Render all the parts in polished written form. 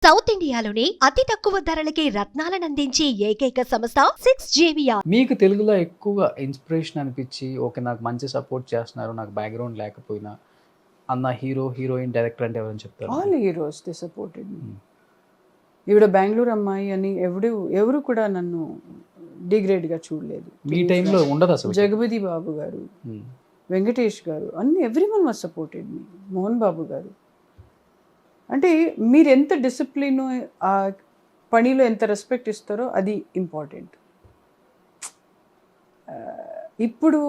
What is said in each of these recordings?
South ఇండియాలోనే అతి తక్కువ ధరలకి రత్నాలనందించే ఏకైక సంస్థ 6JVR. మీకు తెలుగులో ఎక్కువగా ఇన్స్పిరేషన్ అనిపించి ఓకే నాకు మంచి సపోర్ట్ చేస్తున్నారు నాకు బ్యాక్గ్రౌండ్ లేకపోయినా అన్న హీరో హీరోయిన్ డైరెక్టర్ అంటే ఎవరైనా చెప్తారు? All heroes they supported me. ఈవిడ బెంగళూరు అమ్మాయి అని ఎవరు కూడా నన్ను డిగ్రేడ్గా చూడలేదు. మీ టైంలో ఉండదు అసలు. జగపతి బాబు గారు, వెంకటేష్ గారు, అన్ని everyone was supported me. Mohan Babu గారు. అంటే మీరు ఎంత డిసిప్లిన్, ఆ పనిలో ఎంత రెస్పెక్ట్ ఇస్తారో అది ఇంపార్టెంట్. ఇప్పుడు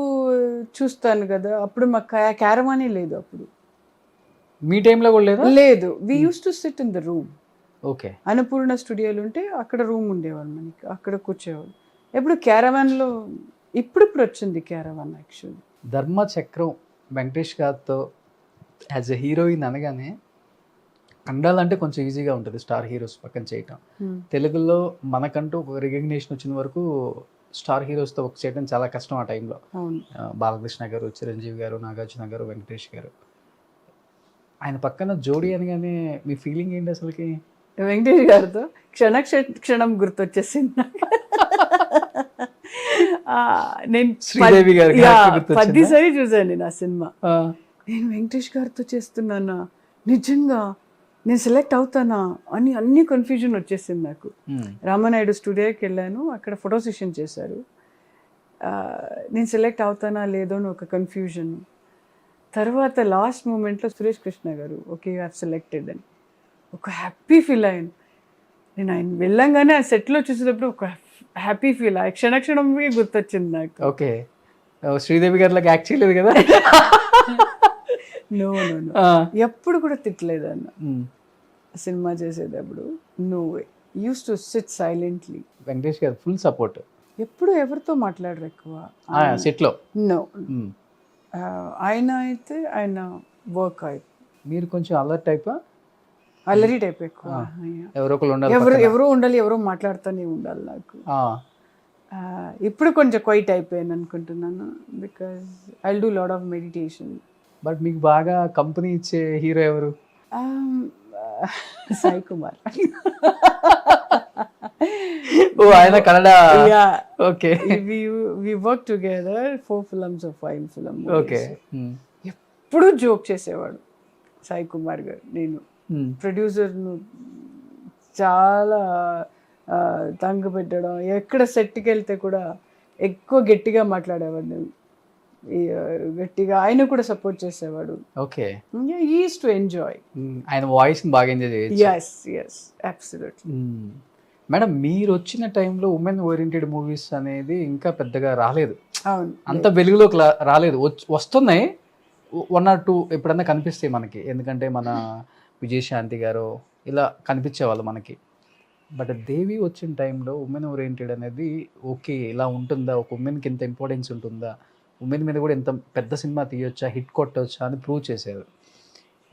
చూస్తాను కదా, అప్పుడు మాకు క్యారవానే లేదు. అప్పుడు మీ టైంలో కూడా లేదా? లేదు. We use to sit in the room. Okay. Annapurna స్టూడియోలు ఉంటే అక్కడ రూమ్ ఉండేవాళ్ళు, మనకి అక్కడ కూర్చోవాలి. ఎప్పుడు క్యారవాన్లో ఇప్పుడు వచ్చింది క్యారవాన్. యాక్చువల్లీ ధర్మచక్రం వెంకటేష్ గారితో యాజ్ ఎ హీరోయిన్ అనగానే కన్నడాలంటే కొంచెం ఈజీగా ఉంటుంది స్టార్ హీరోస్ పక్కన చేయటం. తెలుగులో మనకంటూ ఒక రికగ్నేషన్ వచ్చిన వరకు స్టార్ హీరోస్తో వర్క్ చేయడం చాలా కష్టం ఆ టైంలో. బాలకృష్ణ గారు, చిరంజీవి గారు, నాగార్జున గారు, వెంకటేష్ గారు, ఆయన పక్కన జోడీ అనగానే మీ ఫీలింగ్ ఏంటి అసలుకి? వెంకటేష్ గారితో క్షణం గుర్తొచ్చేసింది నాకు. నేను శ్రీదేవి గారి 10 సారి చూసాను నా సినిమా. నేను వెంకటేష్ గారితో చేస్తున్నానా, నిజంగా నేను సెలెక్ట్ అవుతానా అని అన్ని కన్ఫ్యూజన్ వచ్చేసింది నాకు. రామానాయుడు స్టూడియోకి వెళ్ళాను, అక్కడ ఫోటో సెషన్ చేశారు. నేను సెలెక్ట్ అవుతానా లేదో అని ఒక కన్ఫ్యూజన్. తర్వాత లాస్ట్ మూమెంట్లో సురేష్ కృష్ణ గారు ఓకే యూ హ్యావ్ సెలెక్టెడ్ అని ఒక హ్యాపీ ఫీల్ అయ్యాను. నేను ఆయన వెళ్ళంగానే ఆ సెట్లో చూసేటప్పుడు ఒక హ్యాపీ ఫీల్, ఆ క్షణక్షణమే గుర్తొచ్చింది నాకు. ఓకే, శ్రీదేవి గారిలోకి యాక్ట్ చేయలేదు కదా? నో ఎప్పుడు కూడా తిట్టలేదు అన్న. సినిమా చేసేటప్పుడు no way, use to sit silently. Venkatesh గారు ఫుల్ సపోర్ట్. ఎప్పుడు ఎవరితో మాట్లాడరు ఎక్కువ సెట్లో. నో, ఆయన అయితే ఆయన వర్క్ అయితే. మీరు కొంచెం అలర్ట్ టైపా? అల్లరి టైప్ ఎక్కువ. ఎవరో ఉండాలి, ఎవరో మాట్లాడుతూనే ఉండాలి నాకు. ఇప్పుడు కొంచెం క్వైట్ అయిపోయాను అనుకుంటున్నాను, because I will do lot of meditation. But మీకు బాగా కంపెనీ ఇచ్చే హీరో ఎవరు? సాయి కుమార్. ఓ ఆయన Kannada. Okay, we work together 4 films or 5 films. Okay. ఎప్పుడు జోక్ చేసేవాడు సాయి కుమార్ గారు. నేను ప్రొడ్యూసర్ను చాలా తంగ పెట్టడం, ఎక్కడ సెట్కి వెళ్తే కూడా ఎక్కువ గట్టిగా మాట్లాడేవాడు, గట్టిగా ఆయన కూడా సపోర్ట్ చేసేవాడు. Okay, he use to enjoy. ఆయన వాయిస్ బాగా ఎంజాయ్ చేయొచ్చు. yes absolutely. మేడం, మీరు వచ్చిన టైంలో ఉమెన్ ఓరియంటెడ్ మూవీస్ అనేది ఇంకా పెద్దగా రాలేదు. అవును, అంత వెలుగులోకి రాలేదు. వస్తున్నాయి 1 or 2 ఎప్పుడన్నా కనిపిస్తాయి మనకి, ఎందుకంటే మన విజయశాంతి గారు ఇలా కనిపించేవాళ్ళు మనకి. బట్ దేవి వచ్చిన టైంలో ఉమెన్ ఓరియంటెడ్ అనేది ఓకే ఇలా ఉంటుందా, ఒక ఉమెన్కి ఇంత ఇంపార్టెన్స్ ఉంటుందా, ఉమెన్ మీద కూడా ఎంత పెద్ద సినిమా తీయొచ్చా, హిట్ కొట్టవచ్చా అని ప్రూవ్ చేశారు.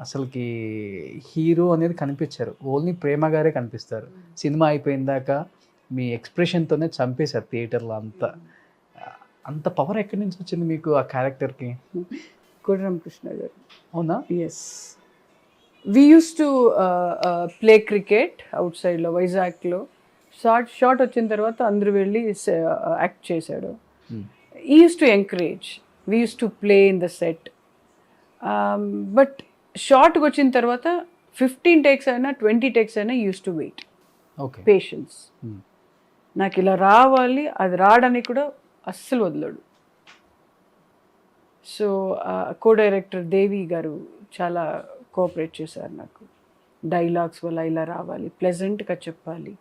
అసలుకి హీరో అనేది కనిపించారు, ఓన్లీ ప్రేమ గారే కనిపిస్తారు. సినిమా అయిపోయిందాక మీ ఎక్స్ప్రెషన్తోనే చంపేశారు థియేటర్లో. అంత పవర్ ఎక్కడి నుంచి వచ్చింది మీకు ఆ క్యారెక్టర్కి? కోటరామకృష్ణ గారు. అవునా? Yes, we use to play cricket out సైడ్లో వైజాగ్లో. షార్ట్ వచ్చిన తర్వాత అందరూ వెళ్ళి యాక్ట్ చేశాడు. he used to encourage, we used to play in the set, but షార్ట్కి వచ్చిన తర్వాత 15 takes అయినా 20 takes అయినా use to wait. Okay, patience. నాకు ఇలా రావాలి, అది రావడానికి కూడా అస్సలు వదలడు. సో కో డైరెక్టర్ దేవి గారు చాలా కోఆపరేట్ చేశారు నాకు. డైలాగ్స్ వల్ల ఇలా రావాలి, ప్లెజెంట్గా చెప్పాలి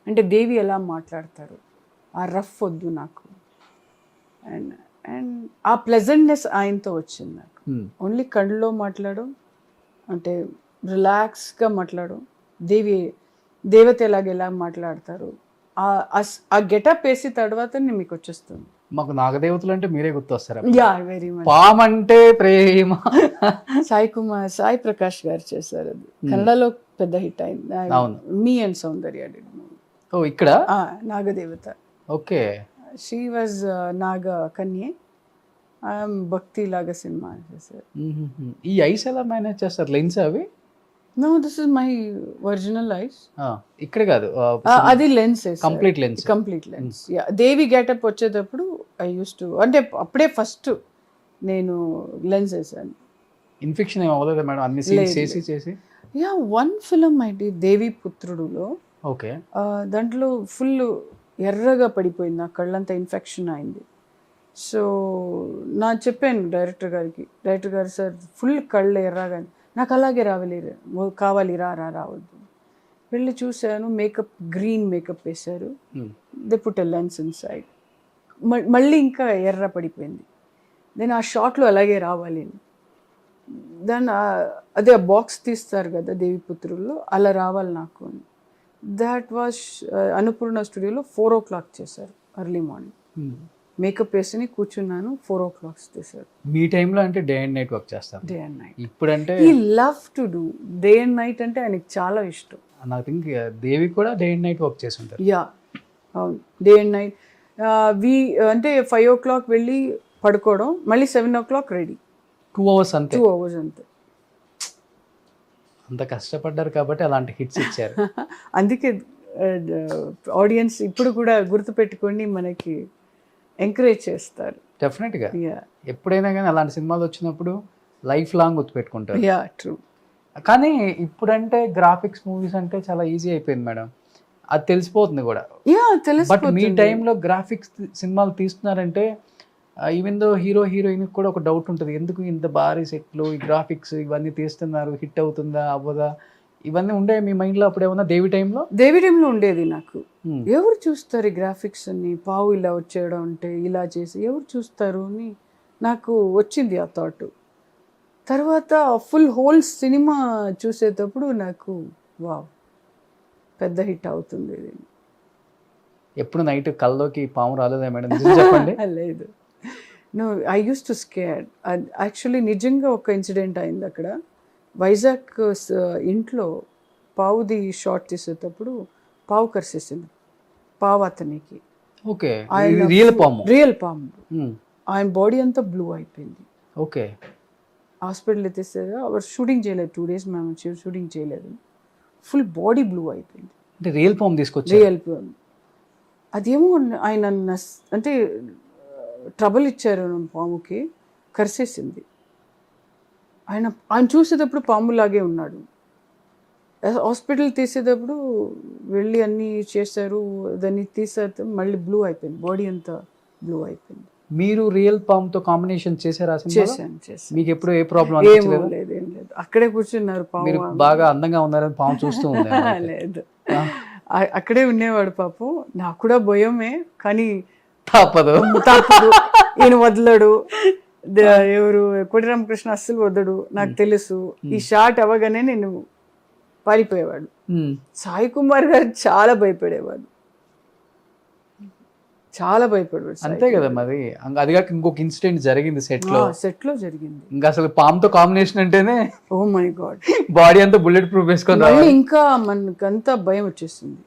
అంటే దేవి ఎలా మాట్లాడతారు, ఆ రఫ్ వద్దు నాకు. అండ్ ఆ ప్లెజెంట్నెస్ ఆయనతో వచ్చింది నాకు. ఓన్లీ కళ్ళలో మాట్లాడడం అంటే రిలాక్స్గా మాట్లాడడం. దేవత ఎలా మాట్లాడతారు, ఆ గెటప్ వేసి తర్వాత మీకు వచ్చేస్తుంది. మాకు నాగదేవతలు అంటే మీరే గుర్తొస్తారు. Yeah, very much. పామంటే ప్రేమ. సాయి ప్రకాష్ గారు చేశారు, అది కన్నడలో పెద్ద హిట్ అయింది. Me and Soundarya did movie. Oh, ఇక్కడ నాగదేవత. ఓకే, షీ వాజ్ నాగ కన్యే, భక్తి లాగా సినిమా చేశారు. ఈ ఐస్ ఎలా మేనేజ్ చేస్తారు? లెన్స్ అవి no this is my original eyes. ఇక్కడ కాదు, అది lens complete lens. Complete lens. Devi getup వచ్చేటప్పుడు ఐ యూస్ టు, అంటే అప్పుడే ఫస్ట్ నేను లెన్స్ వేసాను. ఇన్ఫెక్షన్ ఏమి అవ్వలేదు మేడం అన్ని సీన్స్ చేసి? Yeah, one film I Devi పుత్రుడులో. ఓకే. దాంట్లో ఫుల్ ఎర్రగా పడిపోయింది, నా కళ్ళంతా ఇన్ఫెక్షన్ అయింది. సో నా చెప్పాను డైరెక్టర్ గారు సార్ ఫుల్ కళ్ళు ఎర్రగా, నాకు అలాగే కావాలి రావద్దు. వెళ్ళి చూశాను, మేకప్ గ్రీన్ మేకప్ వేశారు, they put a lens in side, మళ్ళీ ఇంకా ఎర్ర పడిపోయింది. దెన్ ఆ షాట్లో అలాగే రావాలి, దాన్ని అదే బాక్స్ తీస్తారు కదా దేవిపుత్రుల్లో, అలా రావాలి నాకు అని. దాట్ వాజ్ అన్నపూర్ణ స్టూడియోలో 4 o'clock చేశారు, ఎర్లీ మార్నింగ్. మేకప్ వేసుకుని కూర్చున్నాను, 4 o'clock చేశారు. మీ టైంలో అంటే డే అండ్ నైట్ వర్క్ చేస్తాను. Day and night. ఇప్పుడు అంటే he love to do day and night, అంటే ఆయనకి చాలా ఇష్టం. నాకు థింక్ దేవి కూడా డే అండ్ నైట్ వర్క్ చేసి ఉంటారు. యా అవును, డే అండ్ నైట్. అంటే 5 o'clock వెళ్ళి పడుకోవడం, మళ్ళీ 7 o'clock రెడీ. 2 hours అంతే. 2 hours అంతే. అంత కష్టపడ్డారు కాబట్టి అలాంటి హిట్స్ ఇచ్చారు. అందుకే ఆడియన్స్ ఇప్పుడు కూడా గుర్తుపెట్టుకొని మనకి ఎంకరేజ్ చేస్తారు. డెఫినెట్గా ఎప్పుడైనా కానీ అలాంటి సినిమాలు వచ్చినప్పుడు లైఫ్ లాంగ్ గుర్తుపెట్టుకుంటారు. Yeah true. కానీ ఇప్పుడంటే గ్రాఫిక్స్ మూవీస్ అంటే చాలా ఈజీ అయిపోయింది మేడం, అది తెలిసిపోతుంది కూడా. యా తెలుసు. బట్ మీ టైంలో గ్రాఫిక్స్ సినిమాలు తీస్తున్నారంటే ఈవెన్ దో హీరోయిన్ కూడా ఒక డౌట్ ఉంటుంది, ఎందుకు ఇంత భారీ సెట్లు, ఈ గ్రాఫిక్స్ ఇవన్నీ తీస్తున్నారు, హిట్ అవుతుందా అవ్వదా, ఇవన్నీ ఉండే మీ మైండ్లో అప్పుడు ఏమన్నా దేవి టైంలో ఉండేది నాకు. ఎవరు చూస్తారు ఈ గ్రాఫిక్స్ అని, పావు ఇలా వచ్చేయడం అంటే ఇలా చేసి ఎవరు చూస్తారు అని నాకు వచ్చింది ఆ థాట్. తర్వాత ఫుల్ హోల్ సినిమా చూసేటప్పుడు నాకు వావ్ పెద్ద హిట్ అవుతుంది. ఎప్పుడు నైట్ కల్లోకి పాము రాలేదా మేడం, చెప్పండి? లేదు, no I use to scare. Actually నిజంగా ఒక ఇన్సిడెంట్ అయింది అక్కడ వైజాగ్ ఇంట్లో. పావుది షార్ట్ తీసేటప్పుడు పావు కరిసేసింది, పావు అతనికి. ఓకే, రియల్ పాము. ఆయన బాడీ అంతా బ్లూ అయిపోయింది. ఓకే. హాస్పిటల్ ఎత్తేసారు, அவர் షూటింగ్ చేయలేదు, 2 days మేము షూటింగ్ చేయలేదు, ఫుల్ బాడీ బ్లూ అయిపోయింది. అంటే రియల్ పాము తీసుకొచ్చి, రియల్ పాము. అదేమో ఆయన అంటే ట్రబుల్ ఇచ్చారు పాముకి, కరిసేసింది. ఆయన చూసేటప్పుడు పాములాగే ఉన్నాడు. హాస్పిటల్ తీసేటప్పుడు వెళ్ళి అన్నీ చేశారు, దాన్ని తీసేట మళ్ళీ బ్లూ అయిపోయింది, బాడీ అంతా బ్లూ అయిపోయింది. మీరు రియల్ పాముతో కాంబినేషన్ చేశారా? చేశాను. మీకు ఎప్పుడు ఏ ప్రాబ్లం లేదు? ఏం లేదు, అక్కడే కూర్చున్నారు పాము. మీరు బాగా అందంగా ఉన్నారని పాము చూస్తూ ఉంది? లేదు, అక్కడే ఉండేవాడు పాపం. నాకు కూడా భయమే, కానీ తప్పదు, ఈయన వదలడు. ఎవరు కోటి రామకృష్ణ అస్సలు వదలడు, నాకు తెలుసు. ఈ షాట్ అవ్వగానే నేను పారిపోయేవాడు. సాయి కుమార్ గారు చాలా భయపడేవాడు, చాలా భయపడేవాడు. అంతే కదా మరి. అది కాక ఇంకొక ఇన్సిడెంట్ జరిగింది సెట్ లో జరిగింది. ఇంకా అసలు పాముతో కాంబినేషన్ అంటేనే ఓ మై గాడ్, బాడీ అంతా బుల్లెట్ ప్రూఫ్ వేసుకొని ఇంకా మనకంతా భయం వచ్చేసింది.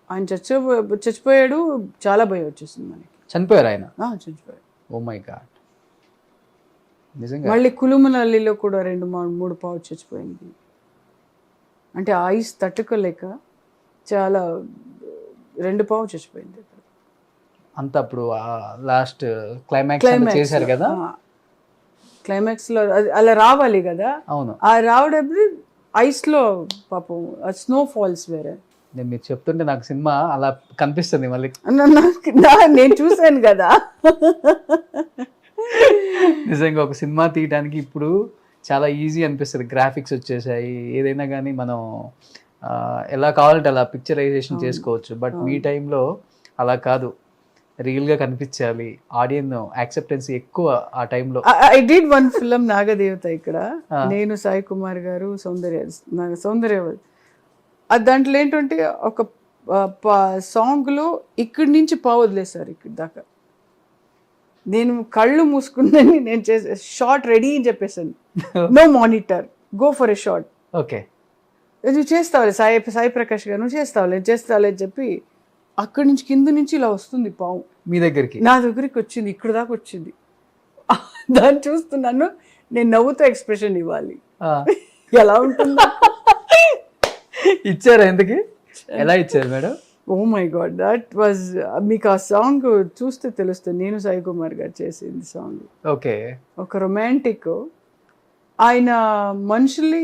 ఆయన చచ్చిపోయాడు, చాలా భయం వచ్చేసింది మనకి. చనిపోయారు ఆయన? చనిపోయాడు. ఓ మై గాడ్, నిజంగా. మళ్ళీ కులుమనల్లిలో కూడా 2-3 పావు చచ్చిపోయింది. అంటే ఐస్ తట్టుకోలేక చాలా 2 పావు చచ్చిపోయింది. అంత అప్పుడు లాస్ట్ క్లైమాక్స్ చేశారు కదా, క్లైమాక్స్ లో అలా రావాలి కదా. అవును, ఆ రావడప్పుడు ఐస్ లో పాపం స్నో ఫాల్స్ వేరే. మీరు చెప్తుంటే నాకు సినిమా అలా కనిపిస్తుంది మళ్ళీ. నేను చూసాను కదా. నిజంగా ఒక సినిమా తీయడానికి ఇప్పుడు చాలా ఈజీ అనిపిస్తుంది, గ్రాఫిక్స్ వచ్చేసాయి, ఏదైనా కానీ మనం ఎలా కావాలంటే అలా పిక్చరైజేషన్ చేసుకోవచ్చు. బట్ మీ టైంలో అలా కాదు, రియల్గా కనిపించాలి, ఆడియన్స్ యాక్సెప్టెన్స్ ఎక్కువ ఆ టైంలో. ఐ డిడ్ వన్ ఫిల్మ్ నాగదేవత, ఇక్కడ నేను సాయి కుమార్ గారు సౌందర్య. దాంట్లో ఏంటంటే ఒక సాంగ్లో ఇక్కడి నుంచి పావు వదిలేశారు ఇక్కడ దాకా. నేను కళ్ళు మూసుకుందని నేను చేసే షార్ట్ రెడీ అని చెప్పేసాను, no monitor, go for a shot. Okay, నువ్వు చేస్తావులే సాయి ప్రకాష్ గారు, నువ్వు చేస్తావులే అని చెప్పి అక్కడి నుంచి కింద నుంచి ఇలా వస్తుంది పావు మీ దగ్గరికి, నా దగ్గరికి వచ్చింది, ఇక్కడ దాకా వచ్చింది. దాన్ని చూస్తున్నాను, నేను నవ్వుతో ఎక్స్ప్రెషన్ ఇవ్వాలి, ఎలా ఉంటుందో ఇచ్చారా ఎందుకు? ఎలా ఇచ్చారు madam? Oh my god, that was, మీకు ఆ సాంగ్ చూస్తే తెలుస్తుంది, నేను సాయి కుమార్ గారు చేసింది సాంగ్. ఓకే. ఒక రొమాంటిక్, ఆయన మనుషుల్ని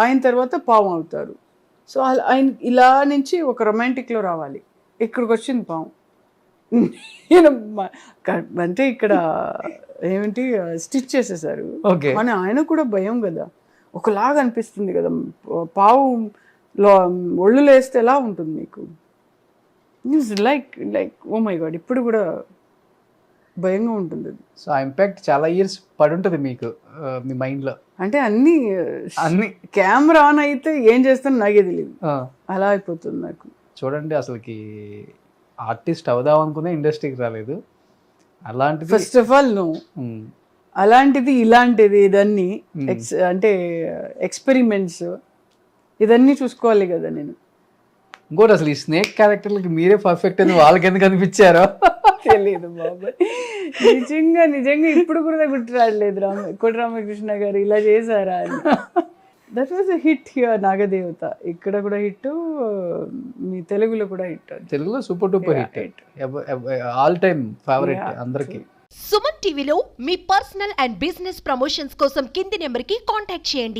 ఆయన తర్వాత పాము అవుతారు. సో ఆయన ఇలా నుంచి ఒక రొమాంటిక్లో రావాలి, ఇక్కడికి వచ్చింది పాము. నేను అంటే ఇక్కడ ఏమిటి స్టిచ్ చేసేసారు. ఓకే. కానీ ఆయన కూడా భయం కదా, ఒకలాగా అనిపిస్తుంది కదా, పావు ఒళ్ళు లేస్తే ఎలా ఉంటుంది మీకు? లైక్ ఓ మై గాడ్, ఇప్పుడు కూడా భయంగా ఉంటుంది అది. సో ఆ ఇంపాక్ట్ చాలా ఇయర్స్ పడి ఉంటుంది మీకు మీ మైండ్లో. అంటే అన్ని కెమెరా ఆన్ అయితే ఏం చేస్తానో నాకే తెలియదు, అలా అయిపోతుంది నాకు. చూడండి, అసలుకి ఆర్టిస్ట్ అవుదాం అనుకునే ఇండస్ట్రీకి రాలేదు, అలాంటిది ఫస్ట్ ఆఫ్ ఆల్ నో, అలాంటిది ఇలాంటిది ఇదన్నీ అంటే ఎక్స్పెరిమెంట్స్ ఇదన్నీ చూసుకోవాలి కదా నేను. ఇంకోటి అసలు ఈ స్నేక్ క్యారెక్టర్లకి మీరే పర్ఫెక్ట్ అని వాళ్ళకి ఎందుకు అనిపించారో తెలియదు బాబాయ్. నిజంగా ఇప్పుడు కూడా గుర్తు రావట్లేదు కోటి రామకృష్ణ గారు ఇలా చేశారా అని. That was a hit here, నాగదేవత ఇక్కడ కూడా హిట్, మీ తెలుగులో కూడా హిట్. తెలుగులో super duper hit, all time favourite అందరికి. సుమన్ టీవీలో మీ పర్సనల్ అండ్ బిజినెస్ ప్రమోషన్స్ కోసం కింది నెంబర్కి కాంటాక్ట్ చేయండి.